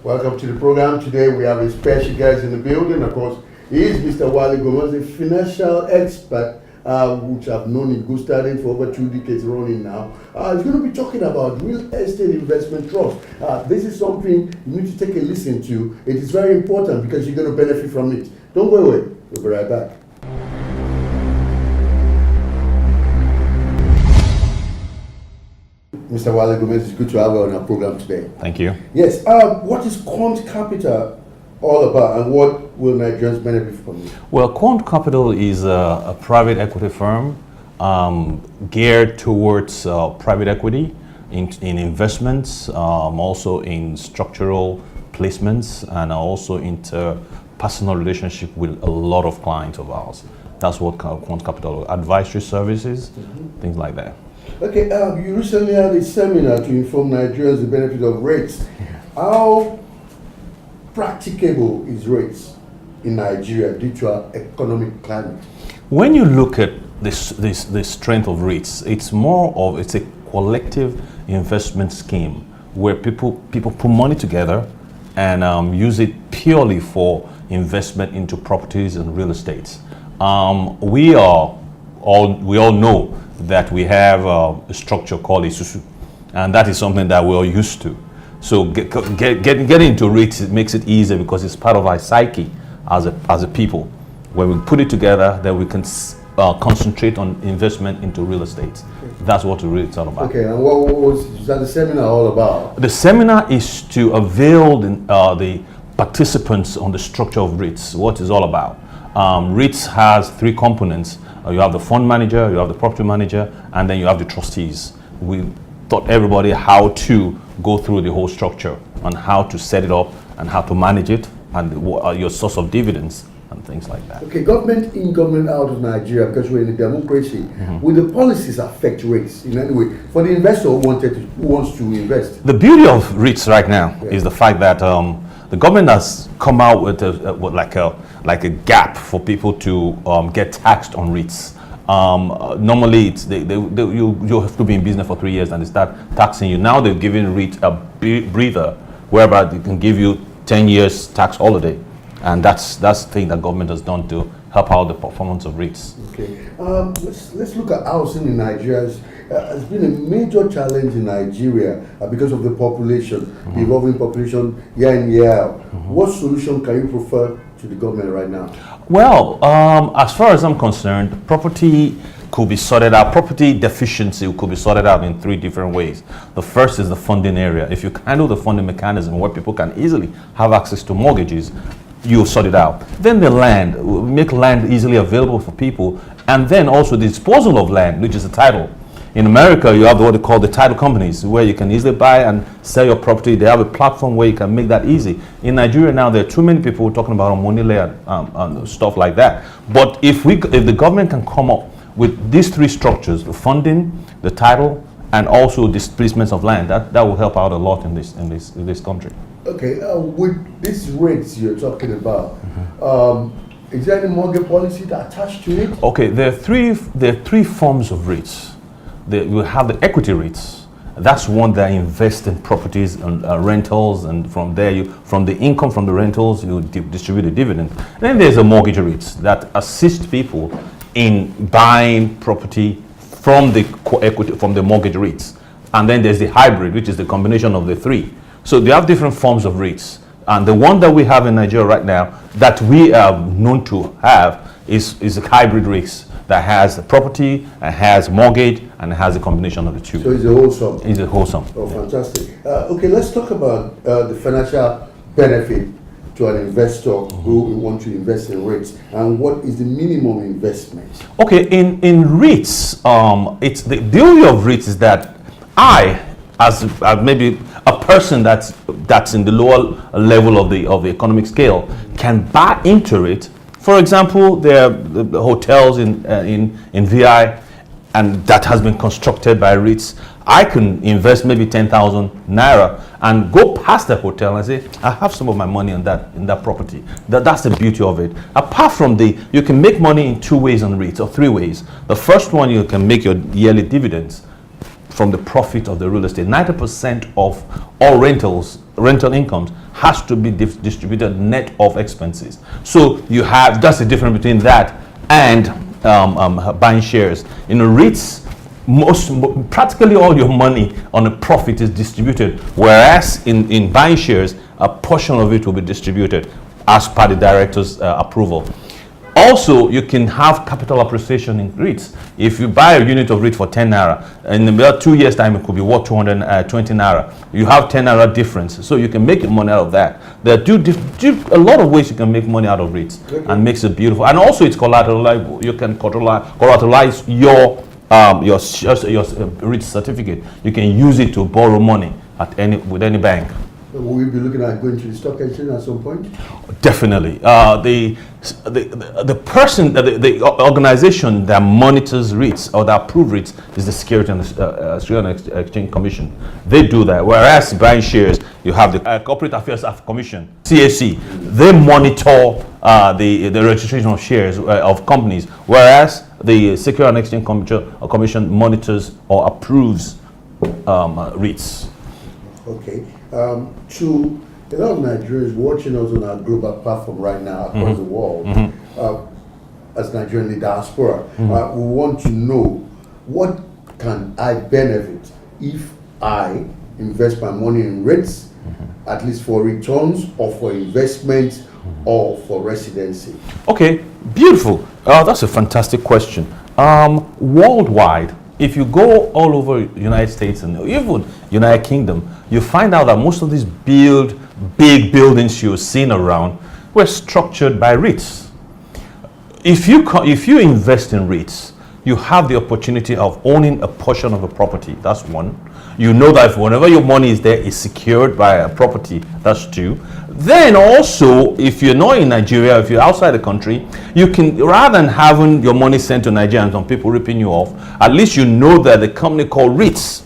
Welcome to the program. Today we have a special guest in the building. Of course, he is Mr. Wale Gomez, a financial expert, which I've known in good standing for over 2 decades running now. He's going to be talking about real estate investment trust. This is something you need to take a listen to. It is very important because you're going to benefit from it. Don't go away. We'll be right back. Mr. Wale Gomez, it's good to have you on our program today. Thank you. Yes. What is Quant Capital all about, and what will Nigerians benefit from it? Well, Quant Capital is a private equity firm geared towards private equity in investments, also in structural placements, and also into personal relationship with a lot of clients of ours. That's what Quant Capital, advisory services, things like that. Okay, you recently had a seminar to inform Nigerians the benefit of rates. How practicable is rates in Nigeria due to our economic climate? When you look at this strength of rates, it's a collective investment scheme where people put money together and use it purely for investment into properties and real estate. We all know that we have a structure called Isusu, and that is something that we're used to. So getting into rates, it makes it easier because it's part of our psyche as a people. When we put it together, then we can concentrate on investment into real estate. That's what the rates are about. Okay, and what was that the seminar all about? The seminar is to avail the participants on the structure of REITs, what it's all about. REITs has 3 components. You have the fund manager, you have the property manager, and then you have the trustees. We taught everybody how to go through the whole structure and how to set it up and how to manage it and your source of dividends and things like that. Okay, government in, government out of Nigeria, because we're in a democracy. Will the policies affect rates in any way for the investor who wants to invest? The beauty of REITs right now is the fact that the government has come out with like a gap for people to get taxed on REITs. Normally, you have to be in business for 3 years and they start taxing you. Now they've given REIT a breather, whereby they can give you 10 years tax holiday, and that's the thing that government has done to help out the performance of REITs. Okay, let's look at housing in Nigeria. It's been a major challenge in Nigeria because of the population, the evolving population year in year out. What solution can you prefer to the government right now? Well, as far as I'm concerned, property could be sorted out. Property deficiency could be sorted out in 3 different ways. The first is the funding area. If you handle the funding mechanism where people can easily have access to mortgages, you sort it out. Then the land, make land easily available for people, and then also the disposal of land, which is the title. In America, you have what they call the title companies, where you can easily buy and sell your property. They have a platform where you can make that easy. In Nigeria now, there are too many people talking about money layer and stuff like that. But if the government can come up with these 3 structures, the funding, the title, and also displacements of land, that will help out a lot in this country. Okay, with these rates you're talking about, is there any mortgage policy that attached to it? Okay, there are 3 forms of rates. You have the equity REITs. That's one that invests in properties and rentals, and from there, from the income from the rentals, you distribute a dividend. Then there's a mortgage REITs that assist people in buying property from the equity from the mortgage REITs. And then there's the hybrid, which is the combination of the 3. So they have different forms of REITs. And the one that we have in Nigeria right now that we are known to have is a hybrid REITs that has property, and has mortgage, and has a combination of the 2. So it's a wholesome? It's a wholesome. Oh, fantastic. Okay, let's talk about the financial benefit to an investor who wants to invest in REITs, and what is the minimum investment? Okay, in REITs, it's the beauty of REITs is that I, as maybe a person that's in the lower level of the economic scale, can buy into it. For example, there are the hotels in VI, and that has been constructed by REITs. I can invest maybe 10,000 naira and go past the hotel and say, I have some of my money in that property. That's the beauty of it. Apart from you can make money in 2 ways on REITs, or 3 ways. The first one, you can make your yearly dividends from the profit of the real estate. 90% of all rental incomes has to be distributed net of expenses. So you have, that's the difference between that and buying shares. In REITs, practically all your money on a profit is distributed, whereas in buying shares, a portion of it will be distributed as per the director's approval. Also, you can have capital appreciation in REITs. If you buy a unit of REIT for 10 naira, in about 2 years' time, it could be worth 220 naira. You have 10 naira difference, so you can make your money out of that. There are a lot of ways you can make money out of REITs, and makes it beautiful. And also, it's collateralizable. You can collateralize your REIT certificate. You can use it to borrow money with any bank. Will we be looking at going to the stock exchange at some point? Definitely. The person, the organization that monitors REITs or that approve REITs is the Security and Exchange Commission. They do that. Whereas buying shares, you have the Corporate Affairs Commission, CAC. They monitor the registration of shares of companies, whereas the Security and Exchange Commission monitors or approves REITs. Okay. To a lot of Nigerians watching us on our global platform right now across the world, as Nigerian in the diaspora, we want to know, what can I benefit if I invest my money in REITs, at least for returns or for investment or for residency? Okay, beautiful. That's a fantastic question. Worldwide, if you go all over the United States and even United Kingdom, you find out that most of these big buildings you're seeing around were structured by REITs. If you invest in REITs, you have the opportunity of owning a portion of a property. That's one. You know that whenever your money is there, it's secured by a property. That's two. Then also, if you're not in Nigeria, if you're outside the country, you can, rather than having your money sent to Nigeria and some people ripping you off, at least you know that the company called REITs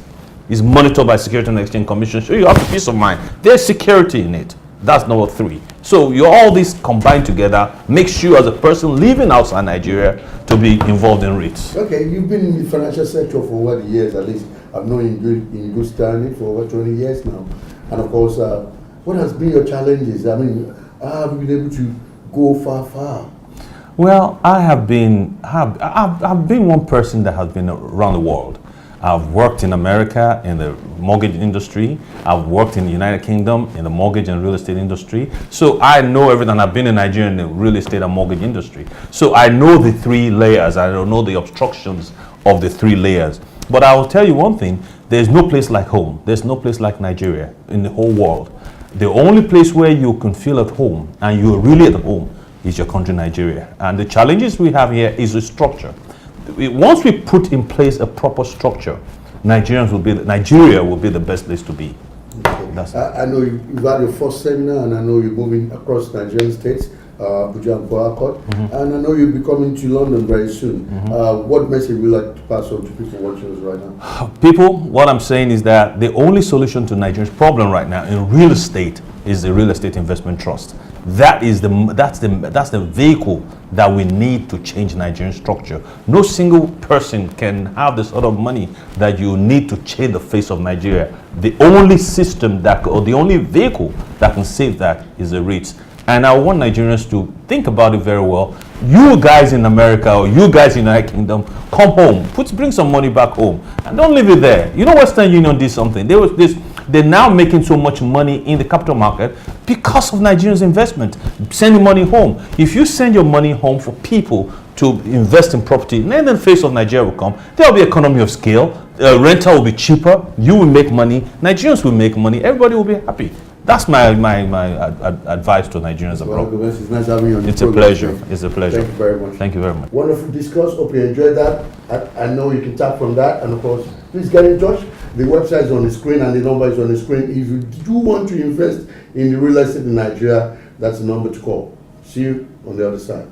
is monitored by Security and Exchange Commission. So you have peace of mind. There's security in it. That's number three. So all these combined together makes you, as a person living outside Nigeria, to be involved in REITs. Okay, you've been in the financial sector for over the years, at least. I've known you in good standing for over 20 years now. And of course, what has been your challenges? I mean, how have you been able to go far? Well, I've been one person that has been around the world. I've worked in America in the mortgage industry. I've worked in the United Kingdom in the mortgage and real estate industry. So I know everything. I've been in Nigeria in the real estate and mortgage industry. So I know the three layers. I don't know the obstructions of the three layers. But I will tell you one thing, there's no place like home. There's no place like Nigeria in the whole world. The only place where you can feel at home and you're really at home is your country, Nigeria. And the challenges we have here is the structure. Once we put in place a proper structure, Nigeria will be the best place to be. Okay. I know you've had your first seminar, and I know you're moving across Nigerian states, Abuja and Port Harcourt, and I know you'll be coming to London very soon. What message would you like to pass on to people watching us right now? People, what I'm saying is that the only solution to Nigeria's problem right now in real estate is the real estate investment trust. That's the vehicle that we need to change Nigerian structure. No single person can have the sort of money that you need to change the face of Nigeria. The only system or the only vehicle that can save that is the REITs. And I want Nigerians to think about it very well. You guys in America or you guys in the United Kingdom, come home, bring some money back home, and don't leave it there. You know, Western Union did something. They're now making so much money in the capital market because of Nigerians' investment, sending money home. If you send your money home for people to invest in property, then the face of Nigeria will come. There will be economy of scale. Rental will be cheaper. You will make money. Nigerians will make money. Everybody will be happy. That's my advice to Nigerians abroad. It's nice having you on It's a pleasure. It's a pleasure. Thank you very much. Thank you very much. Wonderful discourse. Hope you enjoyed that. I know you can tap from that. And of course, please get in touch. The website is on the screen and the number is on the screen. If you do want to invest in the real estate in Nigeria, that's the number to call. See you on the other side.